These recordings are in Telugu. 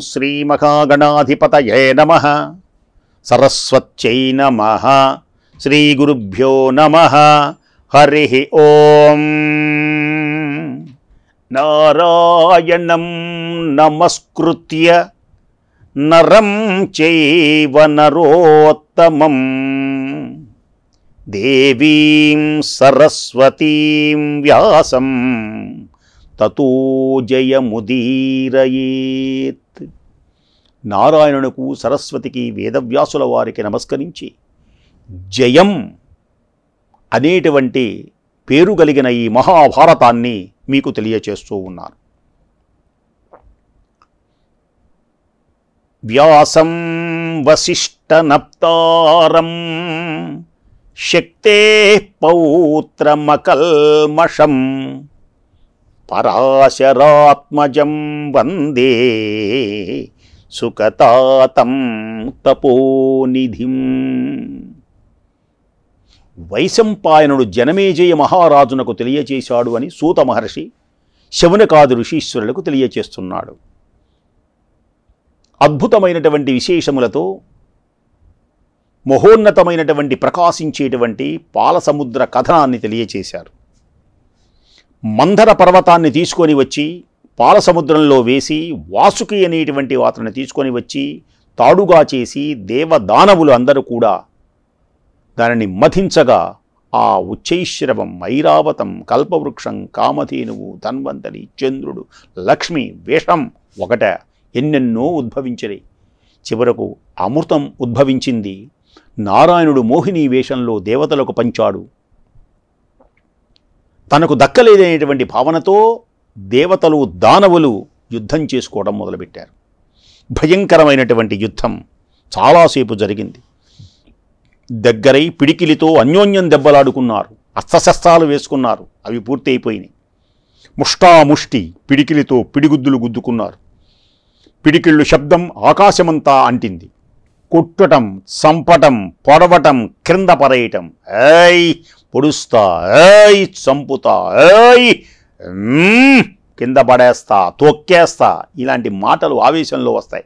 శ్రీమహాగణాధిపతయే నమః. సరస్వత్యై నమః. శ్రీగురుభ్యో నమః. హరి ఓం. నారాయణం నమస్కృత్య నరం చైవ నరోత్తమం దేవీం సరస్వతీం వ్యాసం తతో జయముదీరయేత్. నారాయణునకు సరస్వతికి వేదవ్యాసుల వారికి నమస్కరించి జయం అనేటువంటి పేరు కలిగిన ఈ మహాభారతాన్ని మీకు తెలియచేస్తూ ఉన్నాను. వ్యాసం వసిష్ఠనప్తారం శక్తే పౌత్రమకల్మషం పరాశరాత్మజం వందే సుఖతాతం తపోనిధిం. వైశంపాయనుడు జనమేజయ మహారాజునకు తెలియచేశాడు అని సూత మహర్షి శౌనకాది ఋషీశ్వరులకు తెలియచేస్తున్నాడు. అద్భుతమైనటువంటి విశేషములతో మహోన్నతమైనటువంటి ప్రకాశించేటువంటి పాలసముద్ర కథనాన్ని తెలియచేశారు. మందర పర్వతాన్ని తీసుకొని వచ్చి పాలసముద్రంలో వేసి వాసుకి అనేటువంటి వాతను తీసుకొని వచ్చి తాడుగా చేసి దేవదానవులు అందరూ కూడా దానిని మథించగా ఆ ఉచ్చైశ్రవం, ఐరావతం, కల్పవృక్షం, కామధేనువు, ధన్వంతరి, చంద్రుడు, లక్ష్మి, వేషం ఒకట ఎన్నెన్నో ఉద్భవించని చివరకు అమృతం ఉద్భవించింది. నారాయణుడు మోహిని వేషంలో దేవతలకు పంచాడు. తనకు దక్కలేదనేటువంటి భావనతో దేవతలు, దానవులు యుద్ధం చేసుకోవడం మొదలుపెట్టారు. భయంకరమైనటువంటి యుద్ధం చాలాసేపు జరిగింది. దగ్గరై పిడికిలితో అన్యోన్యం దెబ్బలాడుకున్నారు. అస్త్రశస్త్రాలు వేసుకున్నారు. అవి పూర్తి అయిపోయినాయి. ముష్టాముష్టి పిడికిలితో పిడిగుద్దులు గుద్దుకున్నారు. పిడికిళ్ళు శబ్దం ఆకాశమంతా అంటింది. కొట్టటం, సంపటం, పొడవటం, క్రింద పరేయటం, ఏయ్ పొడుస్తా, ఏయ్ చంపుతా, ఏయ్ కింద పడేస్తా, తొక్కేస్తా, ఇలాంటి మాటలు ఆవేశంలో వస్తాయి.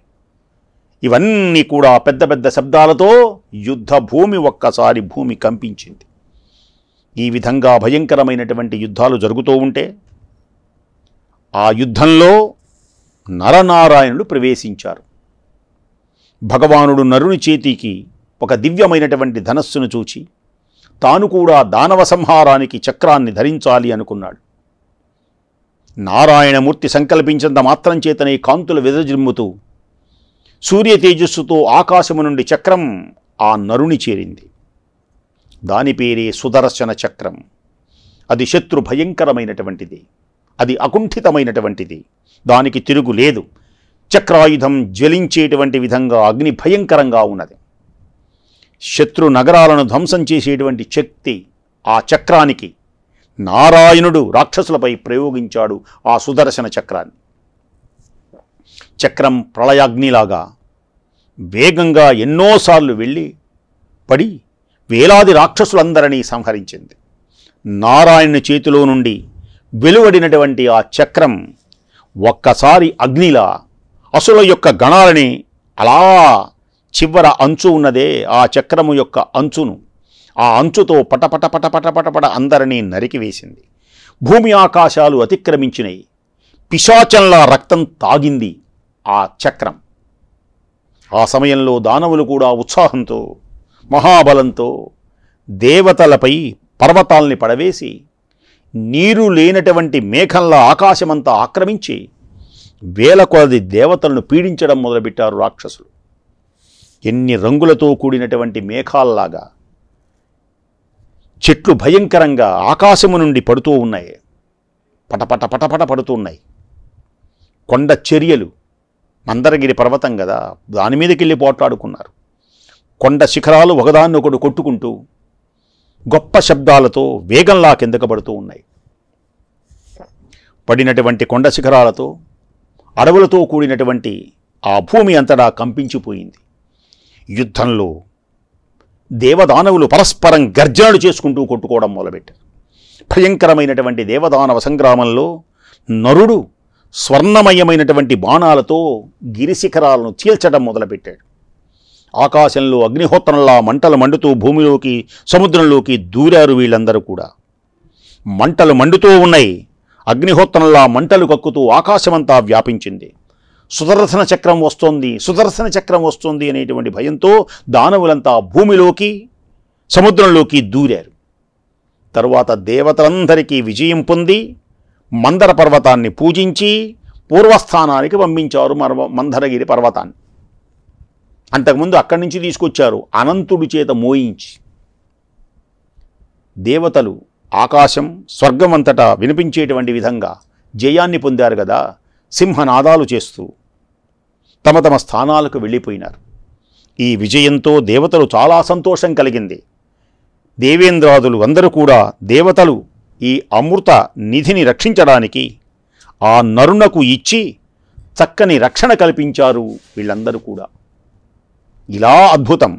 ఇవన్నీ కూడా పెద్ద పెద్ద శబ్దాలతో యుద్ధ భూమి ఒక్కసారి భూమి కంపించింది. ఈ విధంగా భయంకరమైనటువంటి యుద్ధాలు జరుగుతూ ఉంటే ఆ యుద్ధంలో నరనారాయణుడు ప్రవేశించారు. భగవానుడు నరుని చేతికి ఒక దివ్యమైనటువంటి ధనస్సును చూచి తాను కూడా దానవ సంహారానికి చక్రాన్ని ధరించాలి అనుకున్నాడు. నారాయణమూర్తి సంకల్పించినంత మాత్రం చేతనే కాంతులు వెదజిమ్ముతూ సూర్య తేజస్సుతో ఆకాశము నుండి చక్రం ఆ నరుని చేరింది. దాని పేరే సుదర్శన చక్రం. అది శత్రు భయంకరమైనటువంటిది. అది అకుంఠితమైనటువంటిది. దానికి తిరుగు లేదు. చక్రాయుధం జ్వలించేటువంటి విధంగా అగ్ని భయంకరంగా ఉన్నది. శత్రు నగరాలను ధ్వంసం చేసేటువంటి శక్తి ఆ చక్రానికి. నారాయణుడు రాక్షసులపై ప్రయోగించాడు ఆ సుదర్శన చక్రాన్ని. చక్రం ప్రళయాగ్నిలాగా వేగంగా ఎన్నోసార్లు వెళ్ళి పడి వేలాది రాక్షసులందరినీ సంహరించింది. నారాయణుని చేతిలో నుండి వెలువడినటువంటి ఆ చక్రం ఒక్కసారి అగ్నిలా అసుల యొక్క గణాలని అలా చివర అంచు ఉన్నదే ఆ చక్రము యొక్క అంచును, ఆ అంచుతో పటపట పటపట పటపట అందరినీ నరికివేసింది. భూమి ఆకాశాలు అతిక్రమించినాయి. పిశాచంలా రక్తం తాగింది ఆ చక్రం. ఆ సమయంలో దానవులు కూడా ఉత్సాహంతో, మహాబలంతో దేవతలపై పర్వతాల్ని పడవేసి నీరు లేనటువంటి మేఘంలా ఆకాశమంతా ఆక్రమించి వేల కొలది దేవతలను పీడించడం మొదలుపెట్టారు రాక్షసులు. ఎన్ని రంగులతో కూడినటువంటి మేఘాల్లాగా చెట్లు భయంకరంగా ఆకాశము నుండి పడుతూ ఉన్నాయి. పటపట పటపట పడుతూ ఉన్నాయి. కొండ చర్యలు, మందరగిరి పర్వతం కదా, దాని మీదకి వెళ్ళి పోట్లాడుకున్నారు. కొండ శిఖరాలు ఒకదాన్నొకడు కొట్టుకుంటూ గొప్ప శబ్దాలతో వేగంలా కిందకు పడుతూ ఉన్నాయి. పడినటువంటి కొండ శిఖరాలతో అడవులతో కూడినటువంటి ఆ భూమి అంతటా కంపించిపోయింది. యుద్ధంలో దేవదానవులు పరస్పరం గర్జనలు చేసుకుంటూ కొట్టుకోవడం మొదలుపెట్టారు. భయంకరమైనటువంటి దేవదానవ సంగ్రామంలో నరుడు స్వర్ణమయమైనటువంటి బాణాలతో గిరిశిఖరాలను చీల్చడం మొదలుపెట్టాడు. ఆకాశంలో అగ్నిహోత్రంలా మంటలు మండుతూ భూమిలోకి సముద్రంలోకి దూరారు వీళ్ళందరూ కూడా. మంటలు మండుతూ ఉన్నాయి. అగ్నిహోత్రంలా మంటలు కక్కుతూ ఆకాశమంతా వ్యాపించింది. సుదర్శన చక్రం వస్తోంది, సుదర్శన చక్రం వస్తోంది అనేటువంటి భయంతో దానవులంతా భూమిలోకి సముద్రంలోకి దూరారు. తరువాత దేవతలందరికీ విజయం పొంది మందర పర్వతాన్ని పూజించి పూర్వస్థానానికి పంపించారు. మందరగిరి పర్వతాన్ని అంతకుముందు అక్కడి నుంచి తీసుకొచ్చారు అనంతుడి చేత మోయించి. దేవతలు ఆకాశం స్వర్గం అంతటా వినిపించేటువంటి విధంగా జయాన్ని పొందారు కదా, సింహనాదాలు చేస్తూ తమ తమ స్థానాలకు వెళ్ళిపోయినారు. ఈ విజయంతో దేవతలు చాలా సంతోషం కలిగింది. దేవేంద్రాదులు అందరూ కూడా దేవతలు ఈ అమృత నిధిని రక్షించడానికి ఆ నరునకు ఇచ్చి చక్కని రక్షణ కల్పించారు వీళ్ళందరూ కూడా. ఇలా అద్భుతం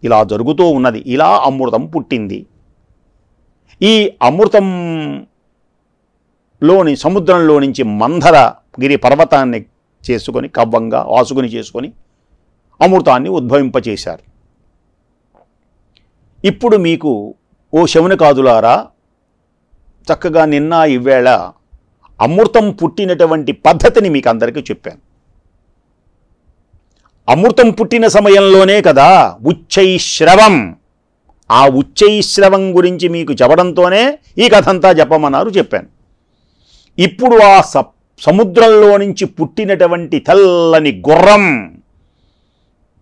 ఇలా జరుగుతూ ఉన్నది. ఇలా అమృతం పుట్టింది. ఈ అమృతంలోని సముద్రంలో నుంచి మందరగిరి పర్వతాన్ని చేసుకొని కవ్వంగా ఆసుకుని చేసుకొని అమృతాన్ని ఉద్భవింపచేశారు. ఇప్పుడు మీకు ఓ శౌనకాదులారా చక్కగా నిన్న ఈవేళ అమృతం పుట్టినటువంటి పద్ధతిని మీకు అందరికీ చెప్పాను. అమృతం పుట్టిన సమయంలోనే కదా ఉచ్చైశ్రవం, ఆ ఉచ్చైశ్రవం గురించి మీకు చెప్పడంతోనే ఈ కథంతా చెప్పమన్నారు, చెప్పాను. ఇప్పుడు ఆ సముద్రంలో నుంచి పుట్టినటువంటి తెల్లని గుర్రం,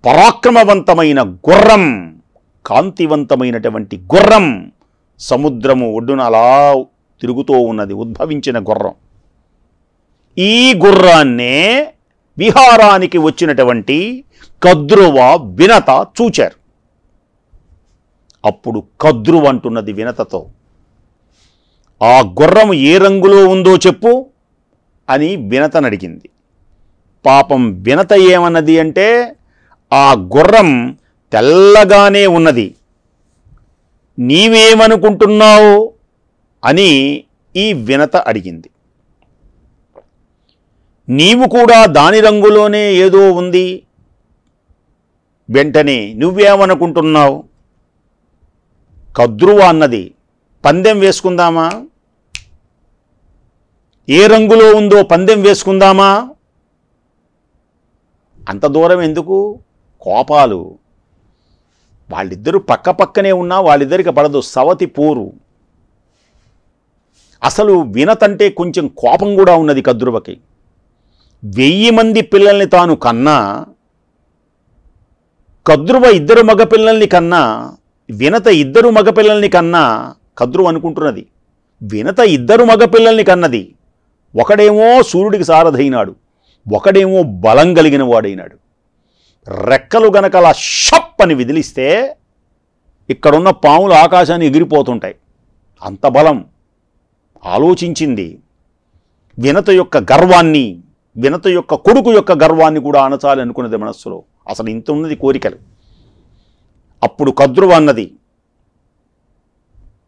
పరాక్రమవంతమైన గుర్రం, కాంతివంతమైనటువంటి గుర్రం సముద్రము ఒడ్డున అలా తిరుగుతూ ఉన్నది, ఉద్భవించిన గుర్రం. ఈ గుర్రాన్నే విహారానికి వచ్చినటువంటి కద్రువ వినత చూచారు. అప్పుడు కద్రువ అంటున్నది వినతతో, ఆ గుర్రం ఏ రంగులో ఉందో చెప్పు అని వినతను అడిగింది. పాపం వినత ఏమన్నది అంటే, ఆ గుర్రం తెల్లగానే ఉన్నది, నీవేమనుకుంటున్నావు అని ఈ వినత అడిగింది. నీవు కూడా దాని రంగులోనే ఏదో ఉంది, వెంటనే నువ్వేమనుకుంటున్నావు? కద్రువ అన్నది, పందెం వేసుకుందామా? ఏ రంగులో ఉందో పందెం వేసుకుందామా? అంత దూరం ఎందుకు కోపాలు? వాళ్ళిద్దరూ పక్క పక్కనే ఉన్నా వాళ్ళిద్దరికి పడదు, సవతి పోరు. అసలు వినతంటే కొంచెం కోపం కూడా ఉన్నది కద్రువకి. 1000 మంది పిల్లల్ని తాను కన్నా, కద్రువ 2 మగపిల్లల్ని కన్నా, వినత 2 మగపిల్లల్ని కన్నా, కద్రువ అనుకుంటున్నది వినత 2 మగపిల్లల్ని కన్నది. ఒకడేమో సూర్యుడికి సారథైనాడు, ఒకడేమో బలం కలిగిన వాడైనాడు. రెక్కలు గనక అలా షప్ అని విదిలిస్తే ఇక్కడున్న పాములు ఆకాశాన్ని ఎగిరిపోతుంటాయి, అంత బలం. ఆలోచించింది. వినత యొక్క గర్వాన్ని, వినత యొక్క కొడుకు యొక్క గర్వాన్ని కూడా అణచాలి అనుకున్నది మనస్సులో. అసలు ఇంత ఉన్నది కోరికలు. అప్పుడు కద్రువ అన్నది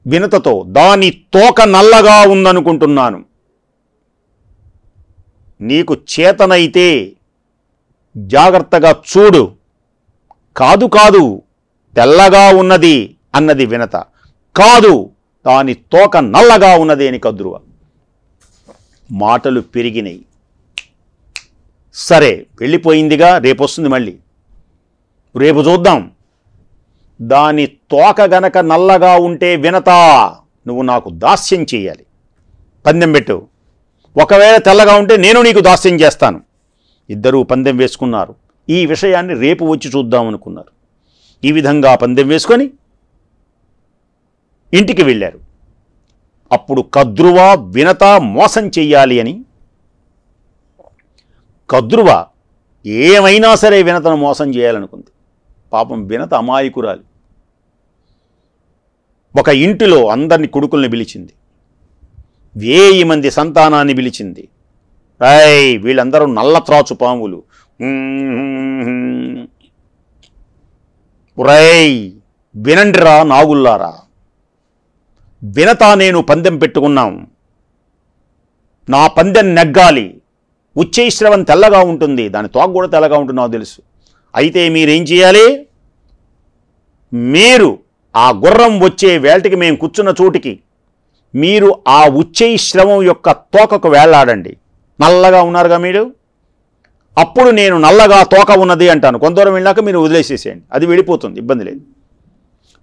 వినతతో, దాని తోక నల్లగా ఉందనుకుంటున్నాను, నీకు చేతనైతే జాగ్రత్తగా చూడు. కాదు కాదు తెల్లగా ఉన్నది అన్నది వినత. కాదు, దాని తోక నల్లగా ఉన్నది అని కద్రువ. మాటలు పెరిగినాయి. సరే వెళ్ళిపోయిందిగా, రేపు వస్తుంది మళ్ళీ, రేపు చూద్దాం. దాని తోక గనక నల్లగా ఉంటే వినత నువ్వు నాకు దాస్యం చేయాలి, పందెం పెట్టు. ఒకవేళ తెల్లగా ఉంటే నేను నీకు దాస్యం చేస్తాను. ఇద్దరూ పందెం వేసుకున్నారు. ఈ విషయాన్ని రేపు వచ్చి చూద్దాం అనుకున్నారు. ఈ విధంగా పందెం వేసుకొని ఇంటికి వెళ్ళారు. అప్పుడు కద్రువ వినత మోసం చెయ్యాలి అని, కద్రువ ఏమైనా సరే వినతను మోసం చేయాలనుకుంది. పాపం వినత అమాయకురాలు. ఒక ఇంటిలో అందరిని కొడుకుల్ని పిలిచింది, 1000 మంది సంతానాన్ని పిలిచింది. వీళ్ళందరూ నల్ల త్రాచు పాములు. వినండిరా నాగుల్లారా, వినత నేను పందెం పెట్టుకున్నాం, నా పందెం నెగ్గాలి, ఉచ్చైశ్రవం తెల్లగా ఉంటుంది, దాని తోక కూడా తెల్లగా ఉంటుంది నాకు తెలుసు. అయితే మీరేం చేయాలి, మీరు ఆ గుర్రం వచ్చే వేళటికి మేము కూర్చున్న చోటికి మీరు ఆ ఉచ్చైశ్రవం యొక్క తోకకు వేళ్లాడండి. నల్లగా ఉన్నారుగా మీరు, అప్పుడు నేను నల్లగా తోక ఉన్నది అంటాను. కొంత దూరం వెళ్ళాక మీరు వదిలేసేసేయండి, అది వెళ్ళిపోతుంది, ఇబ్బంది లేదు.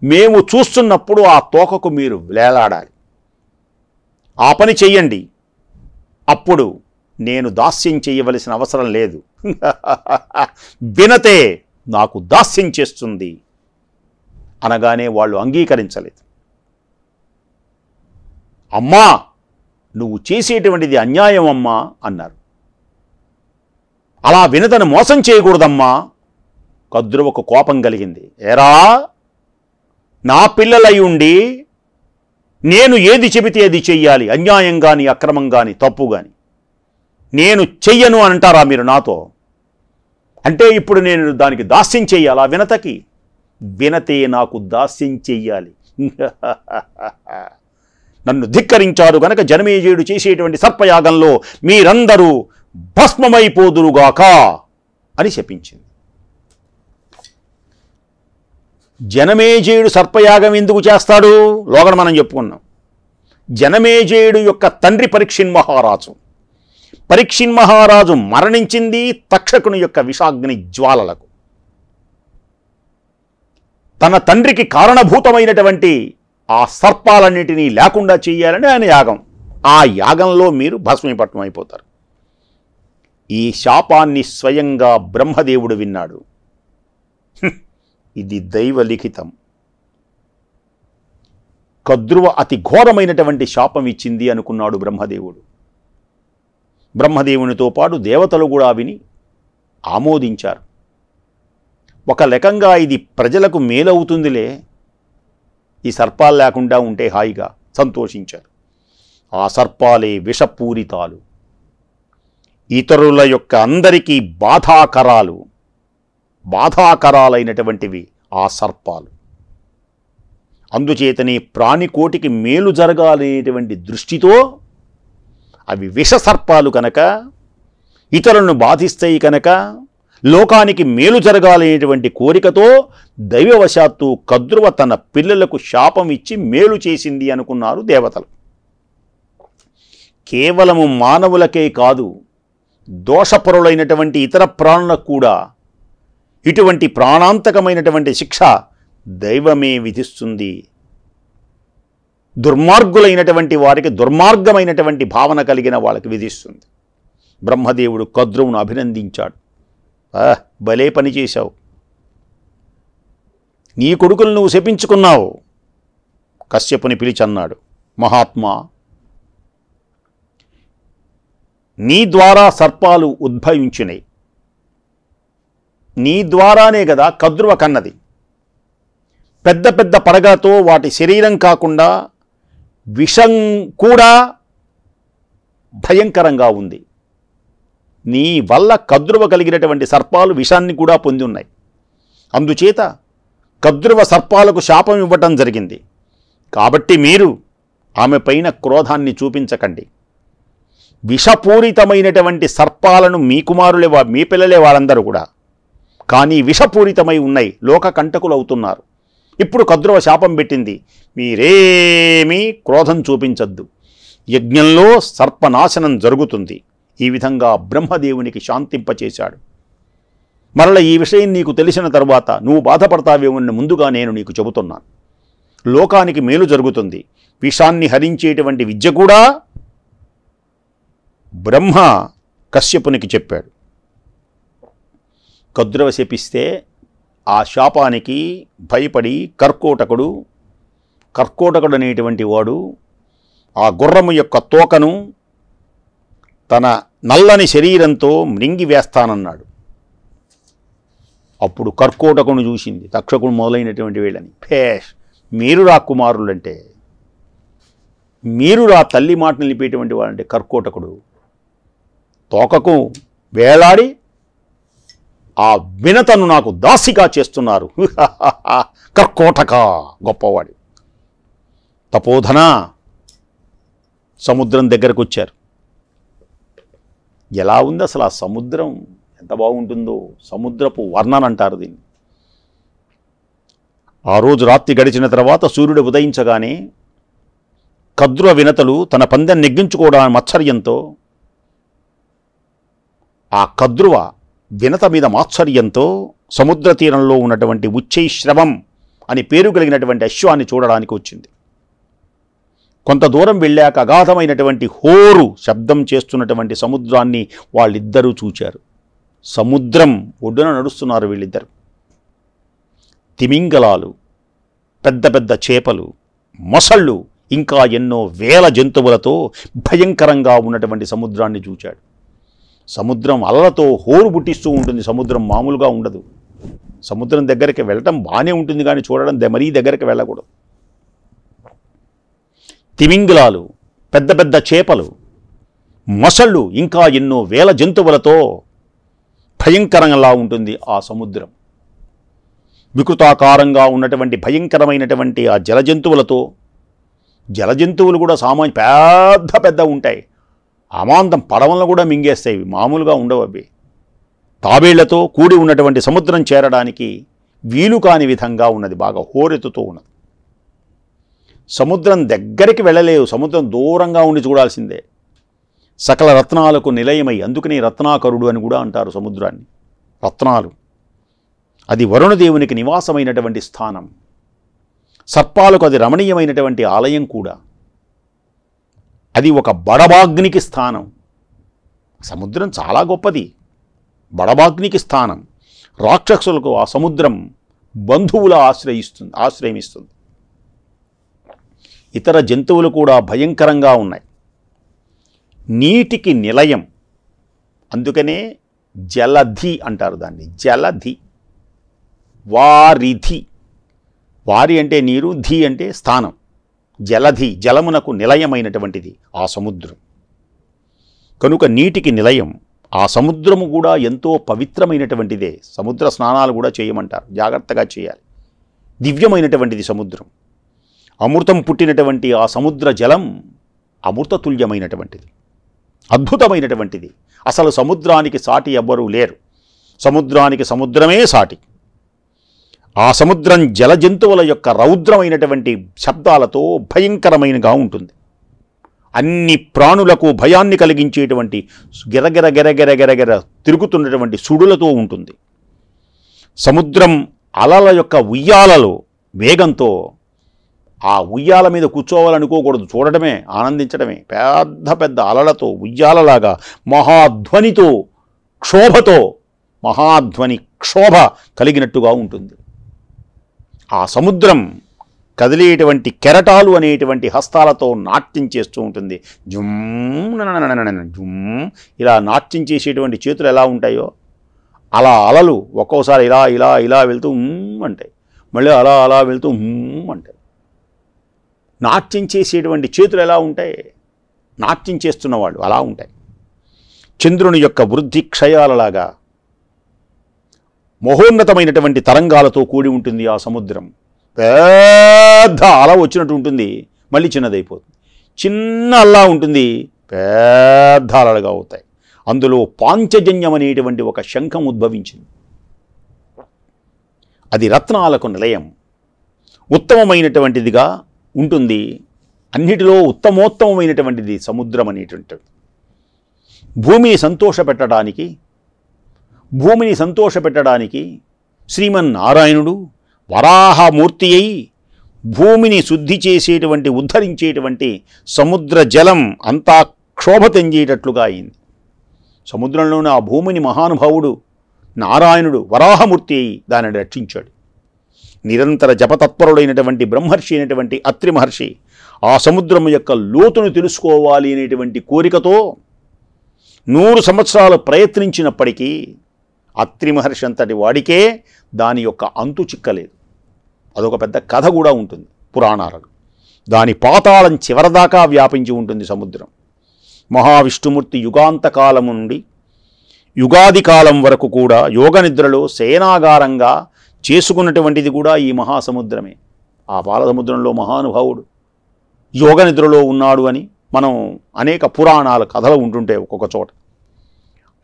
మేము చూస్తున్నప్పుడు ఆ తోకకు మీరు వేలాడాలి, ఆ పని చెయ్యండి. అప్పుడు నేను దాస్యం చేయవలసిన అవసరం లేదు. వినతే నాకు దాస్యం చేస్తుంది అనగానే వాళ్ళు అంగీకరించలేదు. అమ్మా, నువ్వు చేసేటువంటిది అన్యాయం అమ్మా అన్నారు. అలా వినతను మోసం చేయకూడదమ్మా. కద్రువకు కోపం కలిగింది. ఏరా, నా పిల్లలై ఉండి నేను ఏది చెబితే అది చెయ్యాలి, అన్యాయం కానీ అక్రమం కానీ తప్పు కానీ నేను చెయ్యను అని అంటారా మీరు నాతో? అంటే ఇప్పుడు నేను దానికి దాస్యం చెయ్యాలా వినతకి? వినతే నాకు దాస్యం చెయ్యాలి. నన్ను ధిక్కరించారు గనక జనమేజయుడు చేసేటువంటి సర్పయాగంలో మీరందరూ భస్మమైపోదురుగాక అని శపించింది. జనమేజయుడు సర్పయాగం ఎందుకు చేస్తాడు? లోగడ మనం చెప్పుకున్నాం. జనమేజయుడు యొక్క తండ్రి పరీక్షిన్మహారాజు. పరీక్షిన్మహారాజు మరణించింది తక్షకుని యొక్క విషాగ్ని జ్వాలలకు. తన తండ్రికి కారణభూతమైనటువంటి ఆ సర్పాలన్నిటినీ లేకుండా చేయాలని ఆయన యాగం. ఆ యాగంలో మీరు భస్మీపట్నం అయిపోతారు. ఈ శాపాన్ని స్వయంగా బ్రహ్మదేవుడు విన్నాడు. ఇది దైవలిఖితం. కద్రువ అతి ఘోరమైనటువంటి శాపం ఇచ్చింది అనుకున్నాడు బ్రహ్మదేవుడు. బ్రహ్మదేవునితో పాటు దేవతలు కూడా విని ఆమోదించారు. ఒక రకంగా ఇది ప్రజలకు మేలవుతుందిలే, ఈ సర్పాలు లేకుండా ఉంటే హాయిగా సంతోషించారు. ఆ సర్పాలే విషపూరితాలు, ఇతరుల యొక్క అందరికీ బాధాకరాలైనటువంటివి ఆ సర్పాలు. అందుచేతనే ప్రాణికోటికి మేలు జరగాలనేటువంటి దృష్టితో అవి విషసర్పాలు కనుక, ఇతరులను బాధిస్తాయి కనుక, లోకానికి మేలు జరగాలనేటువంటి కోరికతో దైవవశాత్తు కద్రువ తన పిల్లలకు శాపం ఇచ్చి మేలు చేసింది అనుకున్నారు దేవతలు. కేవలము మానవులకే కాదు, దోషపరులైనటువంటి ఇతర ప్రాణులకు కూడా ఇటువంటి ప్రాణాంతకమైనటువంటి శిక్ష దైవమే విధిస్తుంది. దుర్మార్గులైనటువంటి వారికి దుర్మార్గమైనటువంటి భావన కలిగిన వాళ్ళకి విధిస్తుంది. బ్రహ్మదేవుడు కద్రువును అభినందించాడు. భలే పని చేశావు, నీ కొడుకులు నువ్వు శపించుకున్నావు. కశ్యపుని పిలిచన్నాడు, మహాత్మా, నీ ద్వారా సర్పాలు ఉద్భవించినాయి, నీ ద్వారానే కదా కద్రువ కన్నది. పెద్ద పెద్ద పడగతో వాటి శరీరం కాకుండా విషం కూడా భయంకరంగా ఉంది. నీ వల్ల కద్రువ కలిగినటువంటి సర్పాలు విషాన్ని కూడా పొంది ఉన్నాయి. అందుచేత కద్రువ సర్పాలకు శాపం ఇవ్వటం జరిగింది. కాబట్టి మీరు ఆమె పైన క్రోధాన్ని చూపించకండి. విషపూరితమైనటువంటి సర్పాలను మీ కుమారులే, మీ పిల్లలే వాళ్ళందరూ కూడా, కానీ విషపూరితమై ఉన్నాయి, లోక కంటకులు అవుతున్నారు. ఇప్పుడు కద్రువ శాపం పెట్టింది, మీరేమీ క్రోధం చూపించద్దు, యజ్ఞంలో సర్పనాశనం జరుగుతుంది. ఈ విధంగా బ్రహ్మదేవునికి శాంతింపచేశాడు. మరల ఈ విషయం నీకు తెలిసిన తరువాత నువ్వు బాధపడతావేమని ముందుగా నేను నీకు చెబుతున్నాను. లోకానికి మేలు జరుగుతుంది. విషాన్ని హరించేటువంటి విద్య కూడా బ్రహ్మ కశ్యపునికి చెప్పాడు. కద్రువ శపిస్తే ఆ శాపానికి భయపడి కర్కోటకుడు అనేటువంటి వాడు ఆ గుర్రము యొక్క తోకను తన నల్లని శరీరంతో మృంగి వేస్తానన్నాడు. అప్పుడు కర్కోటకును చూసింది తక్షకుడు మొదలైనటువంటి వీళ్ళని. భేష్, మీరు రా కుమారులంటే, మీరు రా తల్లి మాట నిలిపేటువంటి వాళ్ళంటే కర్కోటకుడు తోకకు వేలాడి ఆ వినతను నాకు దాసిగా చేస్తున్నారు. కర్కోటక గొప్పవాడు. తపోధన సముద్రం దగ్గరకు వచ్చారు. ఎలా ఉంది అసలు ఆ సముద్రం, ఎంత బాగుంటుందో. సముద్రపు వర్ణన అంటారు దీన్ని. ఆ రోజు రాత్రి గడిచిన తర్వాత సూర్యుడు ఉదయించగానే కద్రువ వినతలు తన పందెం నెగ్గించుకోవడానికి మాత్సర్యంతో, ఆ కద్రువ వినత మీద మాత్సర్యంతో సముద్ర తీరంలో ఉన్నటువంటి ఉచ్చైశ్రవం అని పేరు కలిగినటువంటి అశ్వాన్ని చూడడానికి వచ్చింది. కొంత దూరం వెళ్ళాక అగాధమైనటువంటి హోరు శబ్దం చేస్తున్నటువంటి సముద్రాన్ని వాళ్ళిద్దరూ చూచారు. సముద్రం ఒడ్డున నడుస్తున్నారు వీళ్ళిద్దరు. తిమింగలాలు, పెద్ద పెద్ద చేపలు, మొసళ్ళు, ఇంకా ఎన్నో వేల జంతువులతో భయంకరంగా ఉన్నటువంటి సముద్రాన్ని చూచాడు. సముద్రం అలలతో హోరు పుట్టిస్తూ ఉంటుంది. సముద్రం మామూలుగా ఉండదు. సముద్రం దగ్గరికి వెళ్ళటం బాగానే ఉంటుంది, కానీ చూడడం మరీ దగ్గరికి వెళ్ళకూడదు. తిమింగలాలు, పెద్ద పెద్ద చేపలు, మొసళ్ళు, ఇంకా ఎన్నో వేల జంతువులతో భయంకరంగా ఉంటుంది ఆ సముద్రం. వికృతాకారంగా ఉన్నటువంటి భయంకరమైనటువంటి ఆ జలజంతువులతో, జలజంతువులు కూడా పెద్ద పెద్ద ఉంటాయి. అమాంతం పడవలను కూడా మింగేస్తాయి, మామూలుగా ఉండవు అవి. తాబేళ్లతో కూడి ఉన్నటువంటి సముద్రం చేరడానికి వీలు కాని విధంగా ఉన్నది, బాగా హోరెత్తుతూ ఉన్నది. సముద్రం దగ్గరికి వెళ్ళలేవు, సముద్రం దూరంగా ఉండి చూడాల్సిందే. సకల రత్నాలకు నిలయమై, అందుకని రత్నాకరుడు అని కూడా అంటారు సముద్రాన్ని. రత్నాలు, అది వరుణదేవునికి నివాసమైనటువంటి స్థానం. సర్పాలకు అది రమణీయమైనటువంటి ఆలయం కూడా. అది ఒక బడబాగ్నికి స్థానం. సముద్రం చాలా గొప్పది, బడబాగ్నికి స్థానం. రాక్షసులకు ఆ సముద్రం బంధువుల ఆశ్రయమిస్తుంది. ఇతర జంతువులు కూడా భయంకరంగా ఉన్నాయి. నీటికి నిలయం, అందుకనే జలధి అంటారు దాన్ని. జలధి, వారిధి. వారి అంటే నీరు, ధి అంటే స్థానం. జలధి, జలమునకు నిలయమైనటువంటిది ఆ సముద్రం. కనుక నీటికి నిలయం. ఆ సముద్రము కూడా ఎంతో పవిత్రమైనటువంటిదే. సముద్ర స్నానాలు కూడా చేయమంటారు, జాగ్రత్తగా చేయాలి. దివ్యమైనటువంటిది సముద్రం. అమృతం పుట్టినటువంటి ఆ సముద్ర జలం అమృతతుల్యమైనటువంటిది, అద్భుతమైనటువంటిది. అసలు సముద్రానికి సాటి ఎవ్వరూ లేరు. సముద్రానికి సముద్రమే సాటి. ఆ సముద్రం జలజంతువుల యొక్క రౌద్రమైనటువంటి శబ్దాలతో భయంకరమైనగా ఉంటుంది. అన్ని ప్రాణులకు భయాన్ని కలిగించేటువంటి గిరగిర గిరగిర గిరగిర తిరుగుతున్నటువంటి సుడులతో ఉంటుంది. సముద్రం అలల యొక్క ఉయ్యాలలో వేగంతో, ఆ ఉయ్యాల మీద కూర్చోవాలనుకోకూడదు, చూడటమే, ఆనందించడమే. పెద్ద పెద్ద అలలతో, ఉయ్యాలలాగా మహాధ్వనితో, క్షోభతో, మహాధ్వని క్షోభ కలిగినట్టుగా ఉంటుంది. ఆ సముద్రం కదిలేటువంటి కెరటాలు అనేటువంటి హస్తాలతో నాట్యం చేస్తూ ఉంటుంది. జుమ్ ఇలా నాట్యం చేసేటువంటి చేతులు ఎలా ఉంటాయో అలా అలలు ఒక్కోసారి ఇలా ఇలా ఇలా వెళ్తూ అంటాయి, మళ్ళీ అలా అలా వెళ్తూ అంటాయి. నాట్యం చేసేటువంటి చేతులు ఎలా ఉంటాయి, నాట్యం చేస్తున్న వాళ్ళు అలా ఉంటాయి. చంద్రుని యొక్క వృద్ధి క్షయాలలాగా మహోన్నతమైనటువంటి తరంగాలతో కూడి ఉంటుంది ఆ సముద్రం. పెద్ద అల వచ్చినట్టు ఉంటుంది, మళ్ళీ చిన్నదైపోతుంది. చిన్న అల్లా ఉంటుంది, పెద్ద అలలుగా అవుతాయి. అందులో పాంచజన్యం అనేటువంటి ఒక శంఖం ఉద్భవించింది. అది రత్నాలకు నిలయం, ఉత్తమమైనటువంటిదిగా ఉంటుంది. అన్నిటిలో ఉత్తమోత్తమైనటువంటిది సముద్రం అనేటువంటిది. భూమిని సంతోషపెట్టడానికి శ్రీమన్నారాయణుడు వరాహమూర్తి అయి భూమిని శుద్ధి చేసేటువంటి, ఉద్ధరించేటువంటి సముద్ర జలం అంతా క్షోభ తెంజేటట్లుగా అయింది. సముద్రంలోని ఆ భూమిని మహానుభావుడు నారాయణుడు వరాహమూర్తి అయి దానిని రక్షించాడు. నిరంతర జపతత్పరుడైనటువంటి బ్రహ్మర్షి అయినటువంటి అత్రి మహర్షి ఆ సముద్రం యొక్క లోతును తెలుసుకోవాలి అనేటువంటి కోరికతో 100 సంవత్సరాలు ప్రయత్నించినప్పటికీ అత్రి మహర్షి అంతటి వాడికే దాని యొక్క అంతు చిక్కలేదు. అదొక పెద్ద కథ కూడా ఉంటుంది పురాణాలలో. దాని పాతాళం చివరదాకా వ్యాపించి ఉంటుంది సముద్రం. మహావిష్ణుమూర్తి యుగాంతకాలము నుండి యుగాది కాలం వరకు కూడా యోగనిద్రలో శయనాగారంగా చేసుకున్నటువంటిది కూడా ఈ మహాసముద్రమే. ఆ పాలసముద్రంలో మహానుభావుడు యోగనిద్రలో ఉన్నాడు అని మనం అనేక పురాణాల కథలు ఉంటుంటే ఒక్కొక్క చోట.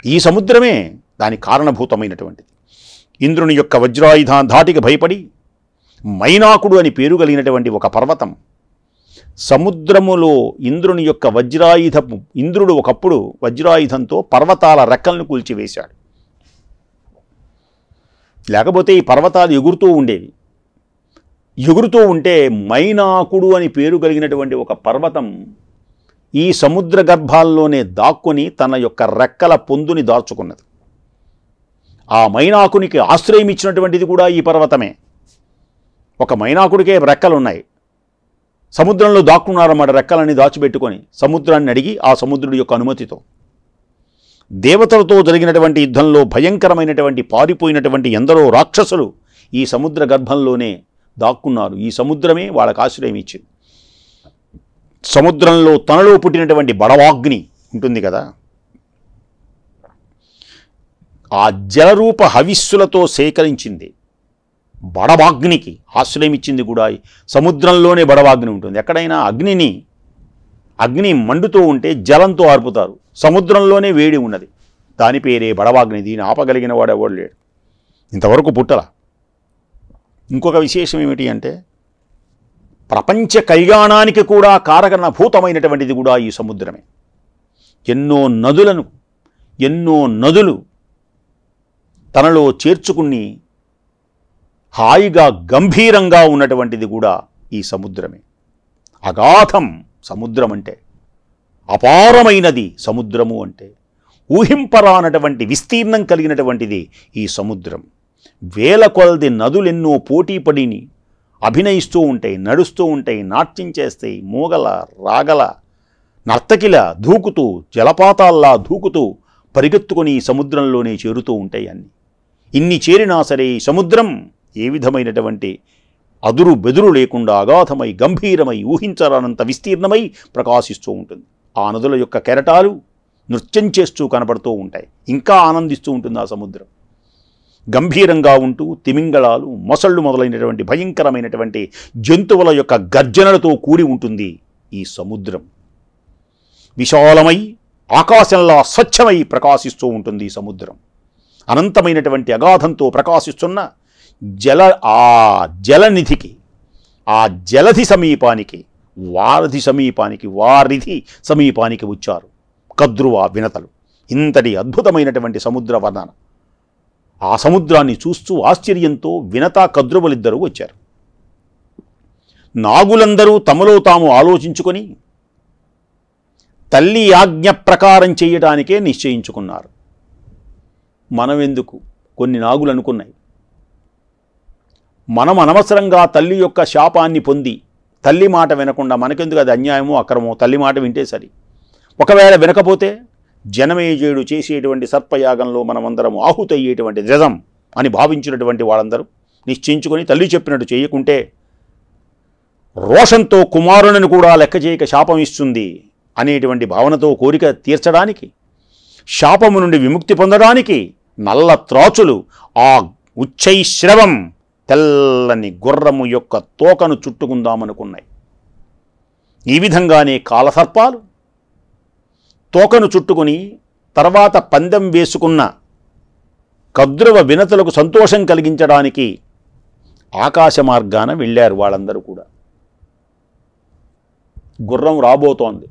ఈ సముద్రమే దానికి కారణభూతమైనటువంటిది. ఇంద్రుని యొక్క వజ్రాయుధ ధాటికి భయపడి మైనాకుడు అని పేరు కలిగినటువంటి ఒక పర్వతం సముద్రములో ఇంద్రుని యొక్క ఇంద్రుడు ఒకప్పుడు వజ్రాయుధంతో పర్వతాల రెక్కలను కూల్చివేశాడు. లేకపోతే ఈ పర్వతాలు ఎగురుతూ ఉండేవి. ఎగురుతూ ఉంటే మైనాకుడు అని పేరు కలిగినటువంటి ఒక పర్వతం ఈ సముద్ర గర్భాల్లోనే దాక్కుని తన యొక్క రెక్కల పొందుని దాచుకున్నది. ఆ మైనాకునికి ఆశ్రయం ఇచ్చినటువంటిది కూడా ఈ పర్వతమే. ఒక మైనాకుడికే రెక్కలున్నాయి, సముద్రంలో దాక్కున్నారన్నమాట. రెక్కలన్నీ దాచిపెట్టుకొని సముద్రాన్ని అడిగి ఆ సముద్రుడి యొక్క అనుమతితో దేవతలతో జరిగినటువంటి యుద్ధంలో భయంకరమైనటువంటి పారిపోయినటువంటి ఎందరో రాక్షసులు ఈ సముద్ర గర్భంలోనే దాక్కున్నారు. ఈ సముద్రమే వాళ్ళకు ఆశ్రయం ఇచ్చింది. సముద్రంలో తనలో పుట్టినటువంటి బడవాగ్ని ఉంటుంది కదా, ఆ జలరూప హవిస్సులతో సేకరించింది బడవాగ్నికి ఆశ్రయం ఇచ్చింది కూడా. సముద్రంలోనే బడవాగ్ని ఉంటుంది. ఎక్కడైనా అగ్ని మండుతూ ఉంటే జలంతో ఆర్పుతారు, సముద్రంలోనే వేడి ఉన్నది, దాని పేరే బడవాగ్ని. దీన్ని ఆపగలిగిన వాడు ఎవడు లేడు, ఇంతవరకు పుట్టల. ఇంకొక విశేషం ఏమిటి అంటే ప్రపంచ కళ్యాణానికి కూడా కారణభూతమైనటువంటిది కూడా ఈ సముద్రమే. ఎన్నో నదులు తనలో చేర్చుకుని హాయిగా గంభీరంగా ఉన్నటువంటిది కూడా ఈ సముద్రమే. అగాధం సముద్రం అంటే, అపారమైనది సముద్రము అంటే, ఊహింపరానటువంటి విస్తీర్ణం కలిగినటువంటిది ఈ సముద్రం. వేల కొలది నదులెన్నో పోటీపడిని అభినయిస్తూ ఉంటాయి, నడుస్తూ ఉంటాయి, నాట్యం చేస్తాయి, మూగల రాగల నర్తకిల దూకుతూ జలపాతాల్లా దూకుతూ పరిగెత్తుకొని ఈ సముద్రంలోనే చేరుతూ ఉంటాయి అన్నీ. ఇన్ని చేరినా సరే ఈ సముద్రం ఏ విధమైనటువంటి అదురు బెదురు లేకుండా అగాధమై గంభీరమై ఊహించరానంత విస్తీర్ణమై ప్రకాశిస్తూ ఉంటుంది. ఆ నదుల యొక్క కెరటాలు నృత్యం చేస్తూ కనపడుతూ ఉంటాయి. ఇంకా ఆనందిస్తూ ఉంటుంది ఆ సముద్రం. గంభీరంగా ఉంటూ తిమింగళాలు, మొసళ్ళు మొదలైనటువంటి భయంకరమైనటువంటి జంతువుల యొక్క గర్జనలతో కూడి ఉంటుంది ఈ సముద్రం. విశాలమై ఆకాశంలా స్వచ్ఛమై ప్రకాశిస్తూ ఉంటుంది ఈ సముద్రం. అనంతమైనటువంటి అగాధంతో ప్రకాశిస్తున్న జలనిధికి, ఆ జలధి సమీపానికి, వారిధి సమీపానికి వచ్చారు కద్రువ వినతలు. ఇంతటి అద్భుతమైనటువంటి సముద్ర వర్ణన. ఆ సముద్రాన్ని చూస్తూ ఆశ్చర్యంతో వినత కద్రువులిద్దరూ వచ్చారు. నాగులందరూ తమలో తాము ఆలోచించుకొని తల్లి ఆజ్ఞ ప్రకారం చేయడానికే నిశ్చయించుకున్నారు. మనమెందుకు, కొన్ని నాగులు అనుకున్నాయి, మనం అనవసరంగా తల్లి యొక్క శాపాన్ని పొంది తల్లి మాట వినకుండా మనకెందుకు, అది అన్యాయమో అక్రమో, తల్లి మాట వింటే సరి. ఒకవేళ వినకపోతే జనమేజయుడు చేసేటువంటి సర్పయాగంలో మనమందరం ఆహుతయ్యేటువంటి జజం అని భావించినటువంటి వాళ్ళందరూ నిశ్చయించుకొని తల్లి చెప్పినట్టు చేయకుంటే రోషంతో కుమారులను కూడా లెక్క చేయక శాపం ఇస్తుంది అనేటువంటి భావనతో కోరిక తీర్చడానికి, శాపము నుండి విముక్తి పొందడానికి నల్ల త్రాచులు ఆ ఉచ్చైశ్రవం తెల్లని గుర్రము యొక్క తోకను చుట్టుకుందామనుకున్నాయి. ఈ విధంగానే కాలసర్పాలు తోకను చుట్టుకుని తర్వాత పందెం వేసుకున్న కద్రువ వినతులకు సంతోషం కలిగించడానికి ఆకాశ మార్గాన వెళ్ళారు వాళ్ళందరూ కూడా. గుర్రం రాబోతోంది,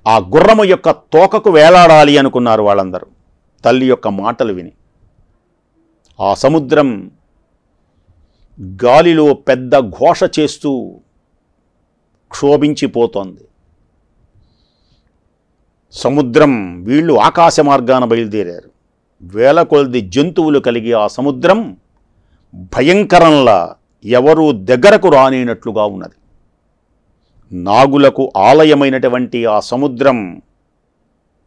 ఆ గుర్రము యొక్క తోకకు వేలాడాలి అనుకున్నారు వాళ్ళందరూ తల్లి యొక్క మాటలు విని. ఆ సముద్రం గాలిలో పెద్ద ఘోష చేస్తూ క్షోభించిపోతోంది. సముద్రం, వీళ్ళు ఆకాశ మార్గాన బయలుదేరారు. వేల కొలది జంతువులు కలిగి ఆ సముద్రం భయంకరంలా ఎవరూ దగ్గరకు రానేనట్లుగా ఉన్నది. నాగులకు ఆలయమైనటువంటి ఆ సముద్రం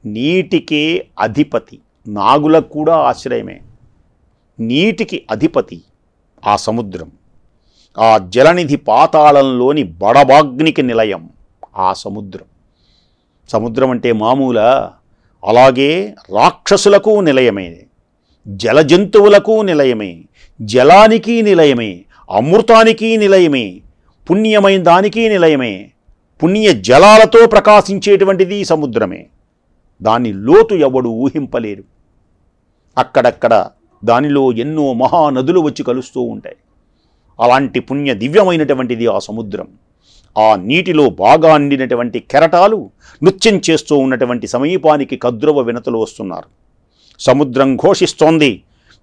నీటికే అధిపతి, నాగులకు కూడా ఆశ్రయమే. నీటికి అధిపతి ఆ సముద్రం. ఆ జలనిధి పాతాళంలోని బడబాగ్నికి నిలయం ఆ సముద్రం. సముద్రం అంటే మామూలా? అలాగే రాక్షసులకు నిలయమే, జలజంతువులకు నిలయమే, జలానికి నిలయమే, అమృతానికి నిలయమే, పుణ్యమైన దానికి నిలయమే. పుణ్య జలాలతో ప్రకాశించేటువంటిది సముద్రమే. దాని లోతు ఎవడు ఊహింపలేరు. అక్కడక్కడ దానిలో ఎన్నో మహానదులు వచ్చి కలుస్తూ ఉంటాయి. అలాంటి పుణ్య దివ్యమైనటువంటిది ఆ సముద్రం. ఆ నీటిలో బాగా అండినటువంటి కెరటాలు నృత్యం చేస్తూ ఉన్నటువంటి సమీపానికి కద్రువ వినతులు వస్తున్నారు. సముద్రం ఘోషిస్తోంది.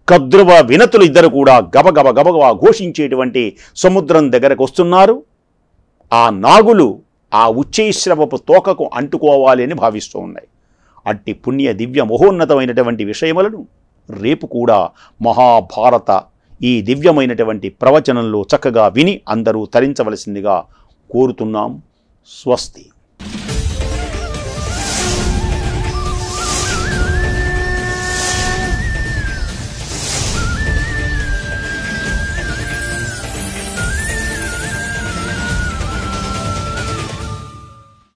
కద్రువ వినతులు ఇద్దరు కూడా గబగబ గబగబా ఘోషించేటువంటి సముద్రం దగ్గరకు వస్తున్నారు. ఆ నాగులు ఆ ఉచ్చైశ్రవపు తోకకు అంటుకోవాలి అని భావిస్తూ ఉన్నాయి. అట్టి పుణ్య దివ్య మహోన్నతమైనటువంటి విషయములను రేపు కూడా మహాభారత ఈ దివ్యమైనటువంటి ప్రవచనంలో చక్కగా విని అందరూ తరించవలసిందిగా కోరుతున్నాం. స్వస్తి.